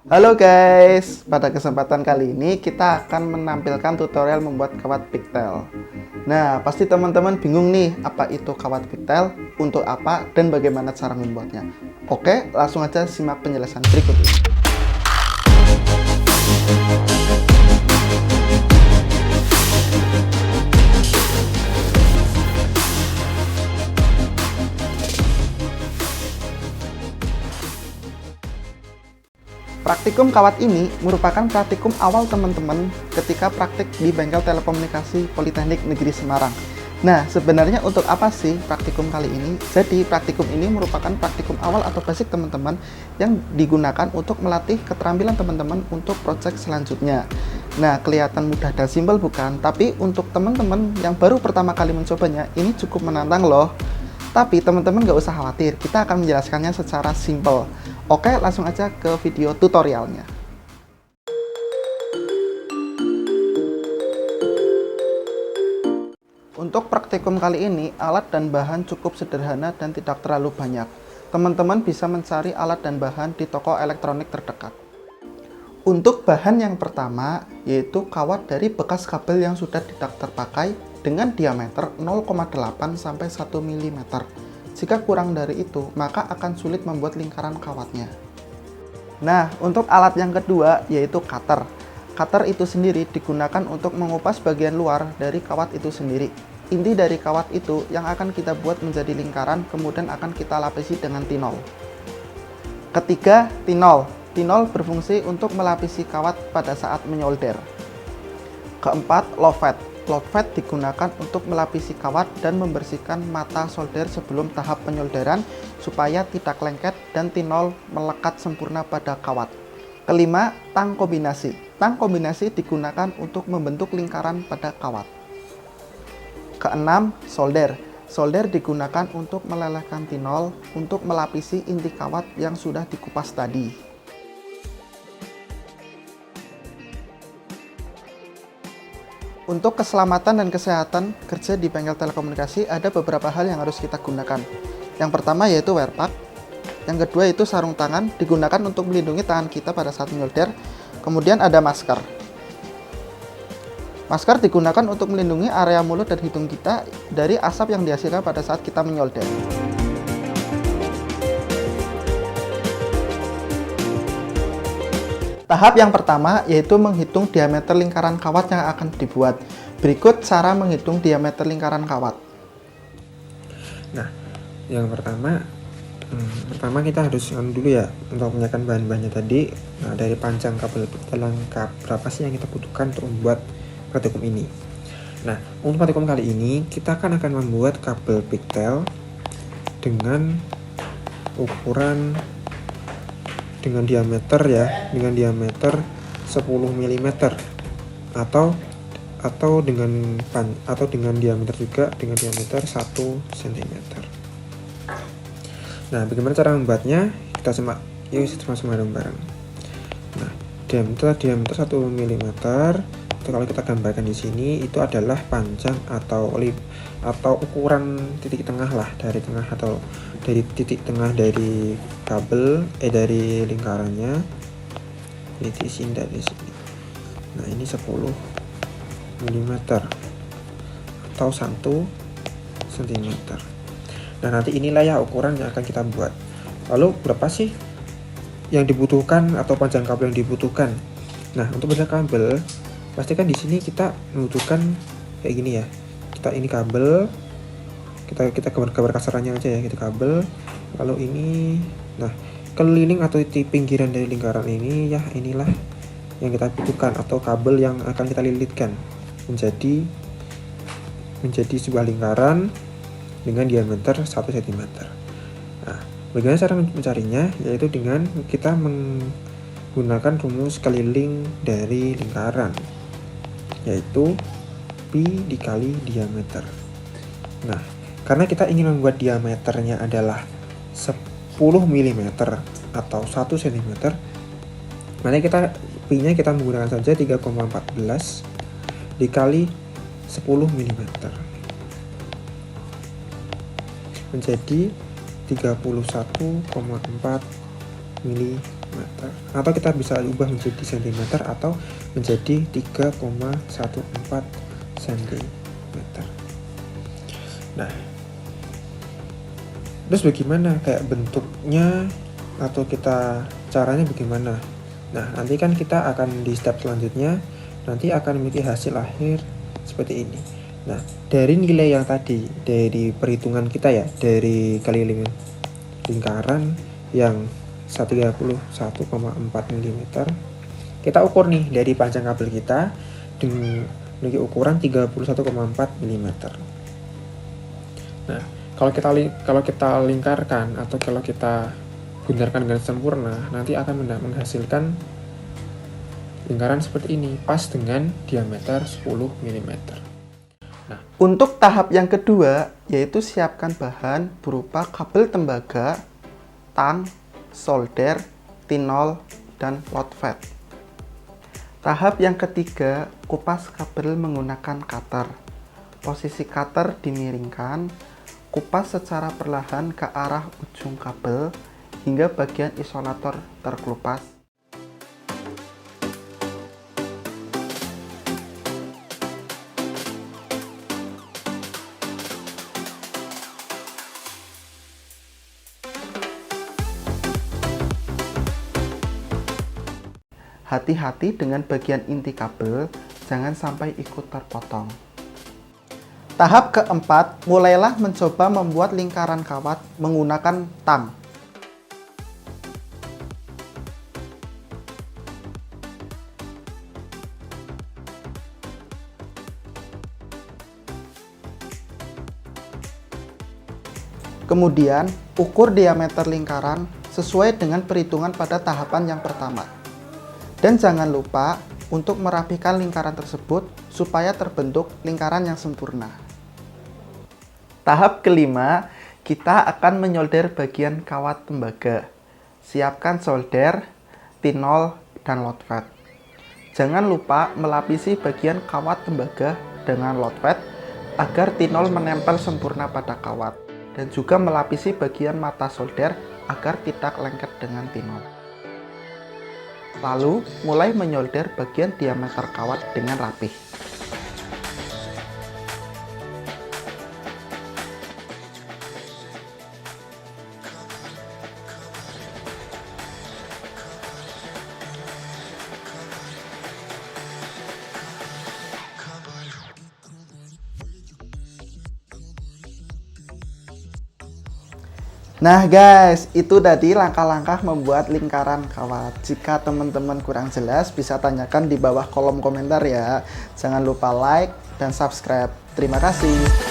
Halo guys, pada kesempatan kali ini kita akan menampilkan tutorial membuat kawat pigtail. Nah, pasti teman-teman bingung nih, apa itu kawat pigtail, untuk apa, dan bagaimana cara membuatnya. Oke, langsung aja simak penjelasan berikut ini. Praktikum kawat ini merupakan praktikum awal teman-teman ketika praktik di bengkel telekomunikasi Politeknik Negeri Semarang. Nah, sebenarnya untuk apa sih praktikum kali ini? Jadi, praktikum ini merupakan praktikum awal atau basic teman-teman yang digunakan untuk melatih keterampilan teman-teman untuk proyek selanjutnya. Nah, kelihatan mudah dan simpel bukan? Tapi untuk teman-teman yang baru pertama kali mencobanya, ini cukup menantang loh. Tapi teman-teman gak usah khawatir, kita akan menjelaskannya secara simpel. Oke, langsung aja ke video tutorialnya. Untuk praktikum kali ini, alat dan bahan cukup sederhana dan tidak terlalu banyak. Teman-teman bisa mencari alat dan bahan di toko elektronik terdekat. Untuk bahan yang pertama, yaitu kawat dari bekas kabel yang sudah tidak terpakai dengan diameter 0,8 sampai 1 mm. Jika kurang dari itu, maka akan sulit membuat lingkaran kawatnya. Nah, untuk alat yang kedua, yaitu cutter. Cutter itu sendiri digunakan untuk mengupas bagian luar dari kawat itu sendiri. Inti dari kawat itu yang akan kita buat menjadi lingkaran, kemudian akan kita lapisi dengan tinol. Ketiga, tinol. Tinol berfungsi untuk melapisi kawat pada saat menyolder. Keempat, lovet. Lovet digunakan untuk melapisi kawat dan membersihkan mata solder sebelum tahap penyolderan supaya tidak lengket dan tinol melekat sempurna pada kawat. Kelima, tang kombinasi. Tang kombinasi digunakan untuk membentuk lingkaran pada kawat. Keenam, solder. Solder digunakan untuk melelehkan tinol untuk melapisi inti kawat yang sudah dikupas tadi. Untuk keselamatan dan kesehatan kerja di bengkel telekomunikasi ada beberapa hal yang harus kita gunakan. Yang pertama yaitu wear pack. Yang kedua itu sarung tangan, digunakan untuk melindungi tangan kita pada saat menyolder. Kemudian ada masker. Masker digunakan untuk melindungi area mulut dan hidung kita dari asap yang dihasilkan pada saat kita menyolder. Tahap yang pertama yaitu menghitung diameter lingkaran kawat yang akan dibuat. Berikut cara menghitung diameter lingkaran kawat. Nah, yang pertama kita harus dulu ya untuk menyiapkan bahan-bahannya tadi. Nah, dari panjang kabel pigtail lengkap berapa sih yang kita butuhkan untuk membuat praktikum ini. Nah, untuk praktikum kali ini kita akan membuat kabel pigtail dengan ukuran dengan diameter 10 mm atau dengan diameter juga dengan diameter 1 cm. Nah, bagaimana cara membuatnya? Kita simak yuk sama-sama bareng. Nah, diameter 1 mm itu kalau kita gambarkan di sini itu adalah panjang atau ukuran titik tengah lah dari tengah atau dari titik tengah dari kabel dari lingkarannya ini di sini dari sini. Nah, ini 10 mm atau 1 cm. Nah, nanti inilah ya ukuran yang akan kita buat. Lalu berapa sih yang dibutuhkan atau panjang kabel yang dibutuhkan? Nah, untuk panjang kabel pastikan di sini kita membutuhkan kayak gini ya. Ini kabel, kita gambar kasarannya aja ya, kita kabel. Lalu ini, nah keliling atau di pinggiran dari lingkaran ini ya, inilah yang kita butuhkan atau kabel yang akan kita lilitkan menjadi sebuah lingkaran dengan diameter 1 cm. Nah, bagaimana cara mencarinya? Yaitu dengan kita menggunakan rumus keliling dari lingkaran, yaitu pi dikali diameter. Nah, karena kita ingin membuat diameternya adalah 10 mm atau 1 cm, maka pi-nya kita menggunakan saja 3,14 dikali 10 mm menjadi 31,4 mm. meter, atau kita bisa ubah menjadi cm atau menjadi 3,14 cm. Nah, terus bagaimana kayak bentuknya atau caranya bagaimana? Nah, nanti kan kita akan di step selanjutnya nanti akan memiliki hasil akhir seperti ini. Nah, dari nilai yang tadi, dari perhitungan kita ya, dari keliling lingkaran yang 131,4 mm, kita ukur nih dari panjang kabel kita dengan memiliki ukuran 31,4 mm. Nah, kalau kita lingkarkan atau kalau kita buntarkan dengan sempurna, nanti akan menghasilkan lingkaran seperti ini, pas dengan diameter 10 mm. Nah, untuk tahap yang kedua, yaitu siapkan bahan berupa kabel tembaga, tang, solder, tinol, dan lotvet. Tahap yang ketiga, kupas kabel menggunakan cutter. Posisi cutter dimiringkan, kupas secara perlahan ke arah ujung kabel hingga bagian isolator terkelupas. Hati-hati dengan bagian inti kabel, jangan sampai ikut terpotong. Tahap keempat, mulailah mencoba membuat lingkaran kawat menggunakan tang. Kemudian, ukur diameter lingkaran sesuai dengan perhitungan pada tahapan yang pertama. Dan jangan lupa untuk merapikan lingkaran tersebut supaya terbentuk lingkaran yang sempurna. Tahap kelima, kita akan menyolder bagian kawat tembaga. Siapkan solder, tinol, dan lotvet. Jangan lupa melapisi bagian kawat tembaga dengan lotvet agar tinol menempel sempurna pada kawat. Dan juga melapisi bagian mata solder agar tidak lengket dengan tinol. Lalu, mulai menyolder bagian diameter kawat dengan rapih. Nah guys, itu tadi langkah-langkah membuat lingkaran kawat. Jika teman-teman kurang jelas, bisa tanyakan di bawah kolom komentar ya. Jangan lupa like dan subscribe. Terima kasih.